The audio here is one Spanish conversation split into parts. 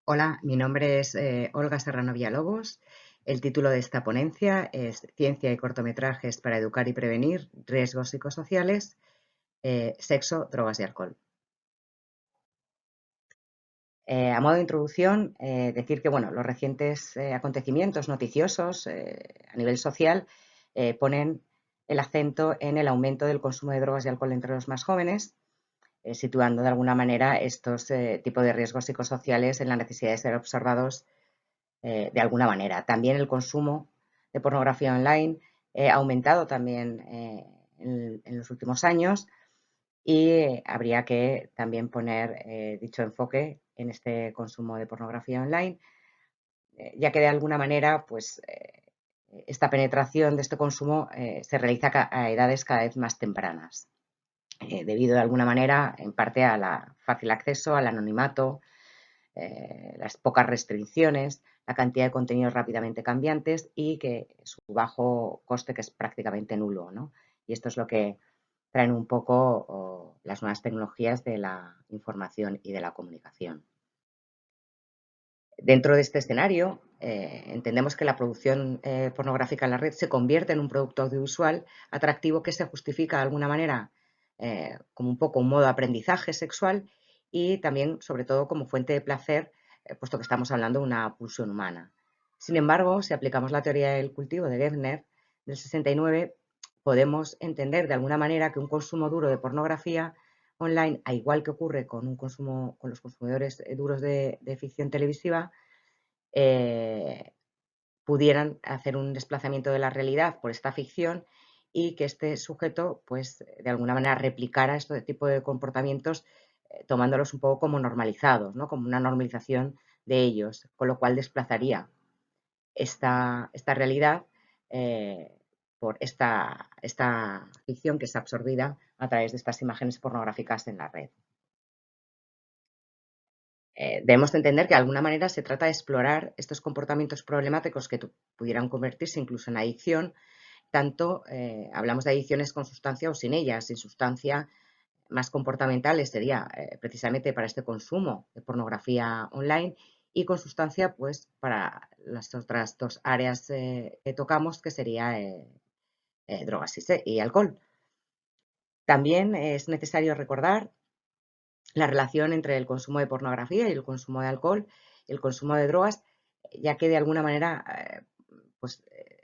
Hola, mi nombre es Olga Serrano Villalobos. El título de esta ponencia es Ciencia y cortometrajes para educar y prevenir riesgos psicosociales, sexo, drogas y alcohol. A modo de introducción, decir que los recientes acontecimientos noticiosos a nivel social ponen el acento en el aumento del consumo de drogas y alcohol entre los más jóvenes, situando de alguna manera estos tipos de riesgos psicosociales en la necesidad de ser observados de alguna manera. También el consumo de pornografía online ha aumentado también en los últimos años y habría que también poner dicho enfoque en este consumo de pornografía online, ya que de alguna manera esta penetración de este consumo se realiza a edades cada vez más tempranas, debido de alguna manera en parte a la fácil acceso, al anonimato, las pocas restricciones, la cantidad de contenidos rápidamente cambiantes y que su bajo coste, que es prácticamente nulo, ¿no? Y esto es lo que traen un poco las nuevas tecnologías de la información y de la comunicación. Dentro de este escenario, entendemos que la producción pornográfica en la red se convierte en un producto audiovisual atractivo que se justifica de alguna manera como un poco un modo de aprendizaje sexual y también, sobre todo, como fuente de placer, puesto que estamos hablando de una pulsión humana. Sin embargo, si aplicamos la teoría del cultivo de Gebner del 69, podemos entender de alguna manera que un consumo duro de pornografía online, a igual que ocurre con los consumidores duros de ficción televisiva, eh, pudieran hacer un desplazamiento de la realidad por esta ficción y que este sujeto, pues, de alguna manera replicara este tipo de comportamientos tomándolos un poco como normalizados, ¿no? Como una normalización de ellos, con lo cual desplazaría esta realidad eh, por esta ficción que es absorbida a través de estas imágenes pornográficas en la red. Debemos entender que de alguna manera se trata de explorar estos comportamientos problemáticos que pudieran convertirse incluso en adicción, tanto hablamos de adicciones con sustancia o sin ella. Sin sustancia, más comportamentales sería precisamente para este consumo de pornografía online y con sustancia pues para las otras dos áreas que tocamos, que sería drogas y alcohol. También es necesario recordar la relación entre el consumo de pornografía y el consumo de alcohol, el consumo de drogas, ya que de alguna manera,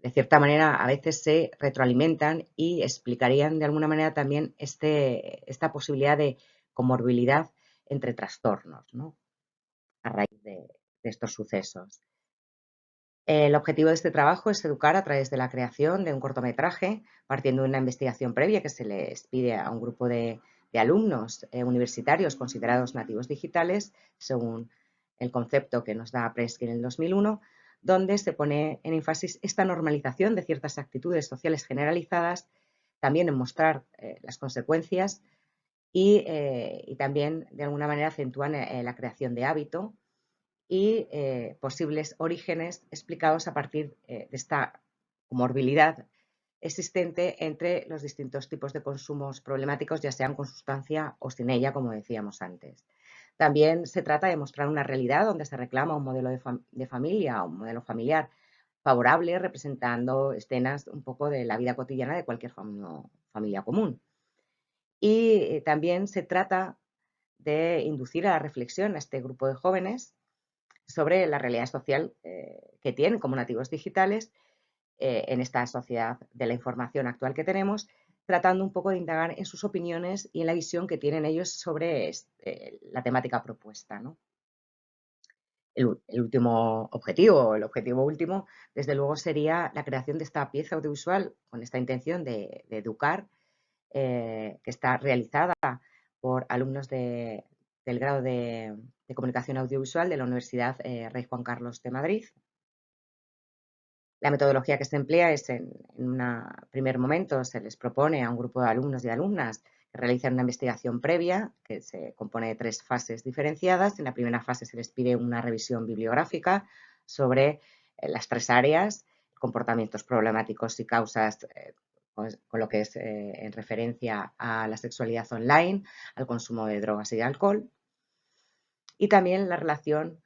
de cierta manera, a veces se retroalimentan y explicarían de alguna manera también esta posibilidad de comorbilidad entre trastornos, ¿no? A raíz de estos sucesos. El objetivo de este trabajo es educar a través de la creación de un cortometraje, partiendo de una investigación previa que se les pide a un grupo de alumnos universitarios considerados nativos digitales, según el concepto que nos da Presky en el 2001, donde se pone en énfasis esta normalización de ciertas actitudes sociales generalizadas, también en mostrar las consecuencias y también, de alguna manera, acentúan la creación de hábito y posibles orígenes explicados a partir de esta comorbilidad existente entre los distintos tipos de consumos problemáticos, ya sean con sustancia o sin ella, como decíamos antes. También se trata de mostrar una realidad donde se reclama un modelo de familia o un modelo familiar favorable, representando escenas un poco de la vida cotidiana de cualquier familia común. Y también se trata de inducir a la reflexión a este grupo de jóvenes sobre la realidad social que tienen como nativos digitales en esta sociedad de la información actual que tenemos, tratando un poco de indagar en sus opiniones y en la visión que tienen ellos sobre la temática propuesta, ¿no? El último objetivo, el objetivo último, desde luego, sería la creación de esta pieza audiovisual con esta intención de educar, que está realizada por alumnos del grado de Comunicación Audiovisual de la Universidad Rey Juan Carlos de Madrid. La metodología que se emplea es, en un primer momento, se les propone a un grupo de alumnos y alumnas que realicen una investigación previa que se compone de 3 fases diferenciadas. En la primera fase se les pide una revisión bibliográfica sobre las 3 áreas, comportamientos problemáticos y causas, con lo que es en referencia a la sexualidad online, al consumo de drogas y de alcohol, y también la relación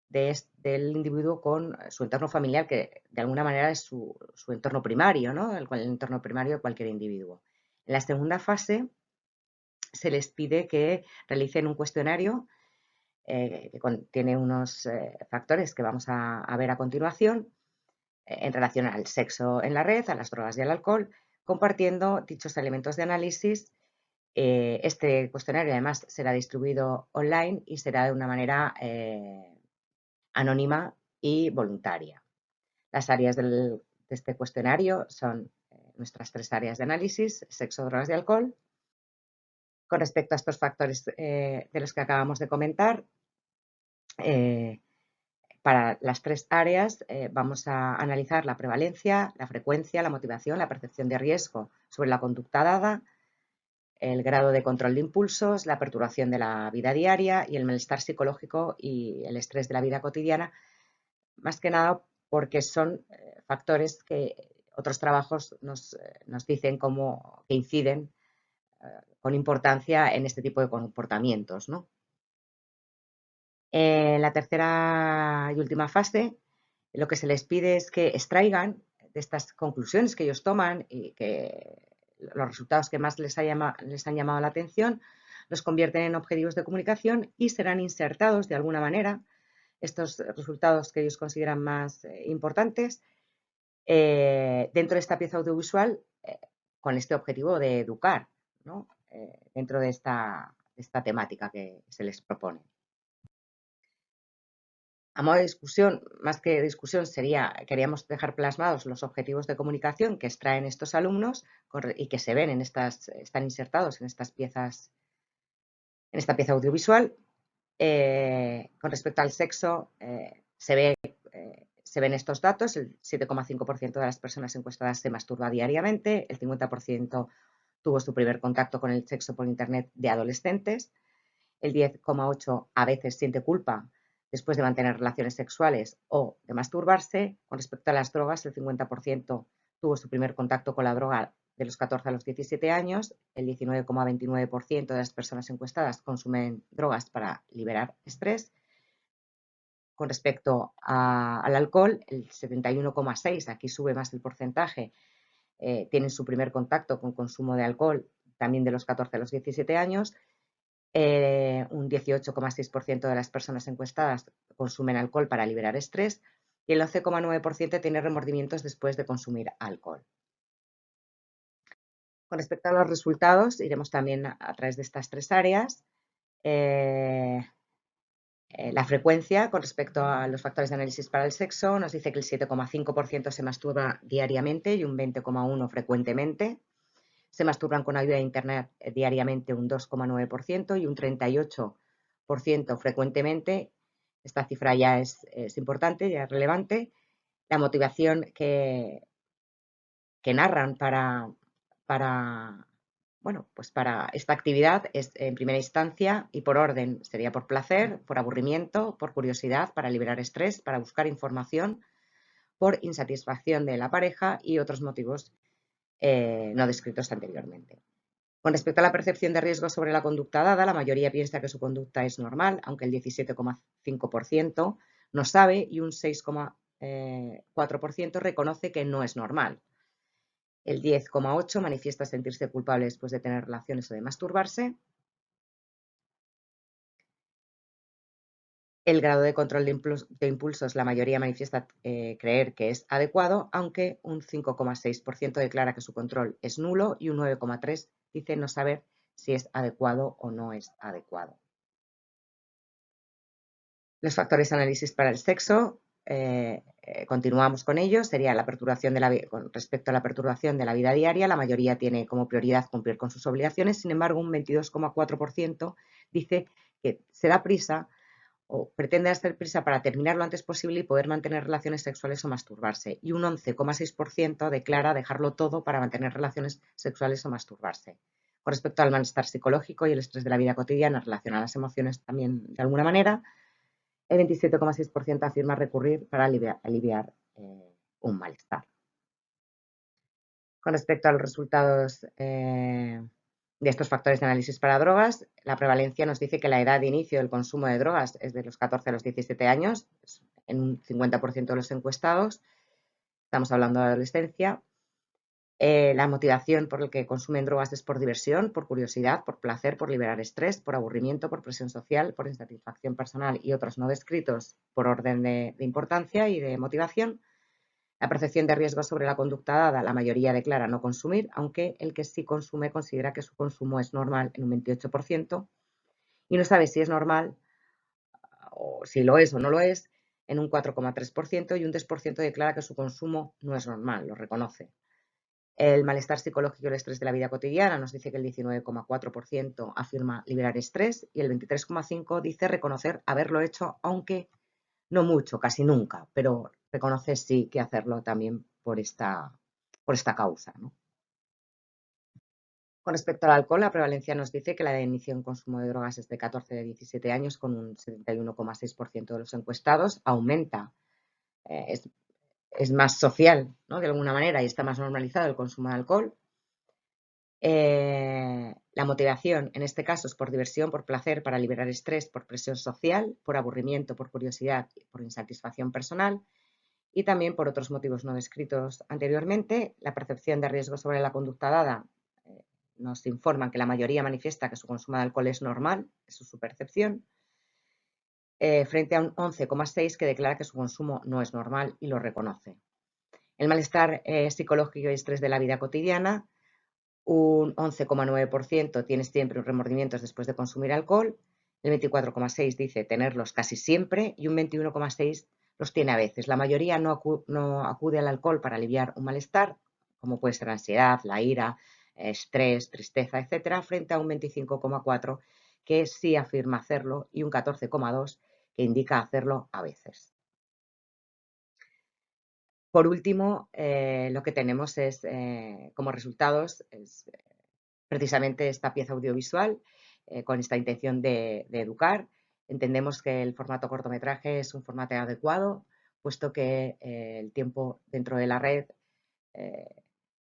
del individuo con su entorno familiar, que de alguna manera es su entorno primario, ¿no? El entorno primario de cualquier individuo. En la segunda fase se les pide que realicen un cuestionario que contiene unos factores que vamos a ver a continuación en relación al sexo en la red, a las drogas y al alcohol, compartiendo dichos elementos de análisis. Este cuestionario además será distribuido online y será de una manera anónima y voluntaria. Las áreas de este cuestionario son nuestras 3 áreas de análisis: sexo, drogas y alcohol. Con respecto a estos factores de los que acabamos de comentar, para las 3 áreas vamos a analizar la prevalencia, la frecuencia, la motivación, la percepción de riesgo sobre la conducta dada, el grado de control de impulsos, la perturbación de la vida diaria y el malestar psicológico y el estrés de la vida cotidiana, más que nada porque son factores que otros trabajos nos dicen que inciden con importancia en este tipo de comportamientos, ¿no? En la tercera y última fase, lo que se les pide es que extraigan de estas conclusiones que ellos toman y que los resultados que más les han llamado la atención, los convierten en objetivos de comunicación y serán insertados de alguna manera estos resultados que ellos consideran más importantes dentro de esta pieza audiovisual con este objetivo de educar, ¿no? Dentro de esta temática que se les propone. A modo de discusión, más que discusión, queríamos dejar plasmados los objetivos de comunicación que extraen estos alumnos y que se ven están insertados en estas piezas, en esta pieza audiovisual. Con respecto al sexo, se ven estos datos: el 7,5% de las personas encuestadas se masturba diariamente, el 50% tuvo su primer contacto con el sexo por internet de adolescentes, el 10,8% a veces siente culpa después de mantener relaciones sexuales o de masturbarse. Con respecto a las drogas, el 50% tuvo su primer contacto con la droga de los 14 a los 17 años, el 19,29% de las personas encuestadas consumen drogas para liberar estrés. Con respecto al alcohol, el 71,6%, aquí sube más el porcentaje, tienen su primer contacto con consumo de alcohol también de los 14 a los 17 años. Un 18,6% de las personas encuestadas consumen alcohol para liberar estrés y el 11,9% tiene remordimientos después de consumir alcohol. Con respecto a los resultados, iremos también a través de estas 3 áreas. La frecuencia con respecto a los factores de análisis para el sexo nos dice que el 7,5% se masturba diariamente y un 20,1% frecuentemente. Se masturban con ayuda de Internet diariamente un 2,9% y un 38% frecuentemente. Esta cifra ya es importante, ya es relevante. La motivación que narran para esta actividad es, en primera instancia y por orden, sería por placer, por aburrimiento, por curiosidad, para liberar estrés, para buscar información, por insatisfacción de la pareja y otros motivos no descritos anteriormente. Con respecto a la percepción de riesgo sobre la conducta dada, la mayoría piensa que su conducta es normal, aunque el 17,5% no sabe y un 6,4% reconoce que no es normal. El 10,8% manifiesta sentirse culpable después de tener relaciones o de masturbarse. El grado de control de impulsos, la mayoría manifiesta creer que es adecuado, aunque un 5,6% declara que su control es nulo y un 9,3% dice no saber si es adecuado o no es adecuado. Los factores de análisis para el sexo, continuamos con ellos, sería la perturbación con respecto a la perturbación de la vida diaria, la mayoría tiene como prioridad cumplir con sus obligaciones, sin embargo un 22,4% dice que se da prisa o pretende hacer prisa para terminar lo antes posible y poder mantener relaciones sexuales o masturbarse, y un 11,6% declara dejarlo todo para mantener relaciones sexuales o masturbarse. Con respecto al malestar psicológico y el estrés de la vida cotidiana, relaciona las emociones también de alguna manera, el 27,6% afirma recurrir para aliviar un malestar. Con respecto a los resultados De estos factores de análisis para drogas, la prevalencia nos dice que la edad de inicio del consumo de drogas es de los 14 a los 17 años, en un 50% de los encuestados. Estamos hablando de adolescencia. La motivación por la que consumen drogas es por diversión, por curiosidad, por placer, por liberar estrés, por aburrimiento, por presión social, por insatisfacción personal y otros no descritos por orden de importancia y de motivación. La percepción de riesgo sobre la conducta dada, la mayoría declara no consumir, aunque el que sí consume considera que su consumo es normal en un 28% y no sabe si es normal o si lo es o no lo es en un 4,3% y un 3% declara que su consumo no es normal, lo reconoce. El malestar psicológico y el estrés de la vida cotidiana nos dice que el 19,4% afirma liberar estrés y el 23,5% dice reconocer haberlo hecho, aunque no mucho, casi nunca, pero reconoce sí que hacerlo también por esta causa, ¿no? Con respecto al alcohol, la prevalencia nos dice que la de inicio en consumo de drogas es de 14 a 17 años, con un 71,6% de los encuestados. Aumenta, es más social, ¿no? De alguna manera, y está más normalizado el consumo de alcohol. La motivación, en este caso, es por diversión, por placer, para liberar estrés, por presión social, por aburrimiento, por curiosidad, por insatisfacción personal y también por otros motivos no descritos anteriormente. La percepción de riesgo sobre la conducta dada nos informa que la mayoría manifiesta que su consumo de alcohol es normal, eso es su percepción, frente a un 11,6% que declara que su consumo no es normal y lo reconoce. El malestar psicológico y estrés de la vida cotidiana, un 11,9% tiene siempre remordimientos después de consumir alcohol, el 24,6% dice tenerlos casi siempre y un 21,6% los tiene a veces. La mayoría no acude al alcohol para aliviar un malestar, como puede ser ansiedad, la ira, estrés, tristeza, etcétera, frente a un 25,4% que sí afirma hacerlo y un 14,2% que indica hacerlo a veces. Por último, lo que tenemos es, como resultados, precisamente esta pieza audiovisual con esta intención de educar. Entendemos que el formato cortometraje es un formato adecuado, puesto que el tiempo dentro de la red eh,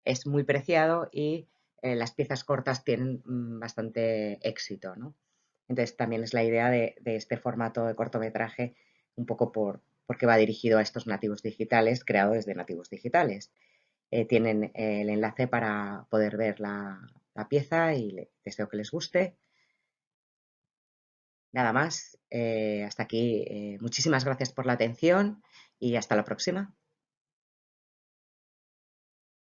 es muy preciado y las piezas cortas tienen bastante éxito, ¿no? Entonces también es la idea de este formato de cortometraje un poco porque va dirigido a estos nativos digitales, creado desde nativos digitales. Tienen el enlace para poder ver la pieza y deseo que les guste. Nada más, hasta aquí. Muchísimas gracias por la atención y hasta la próxima.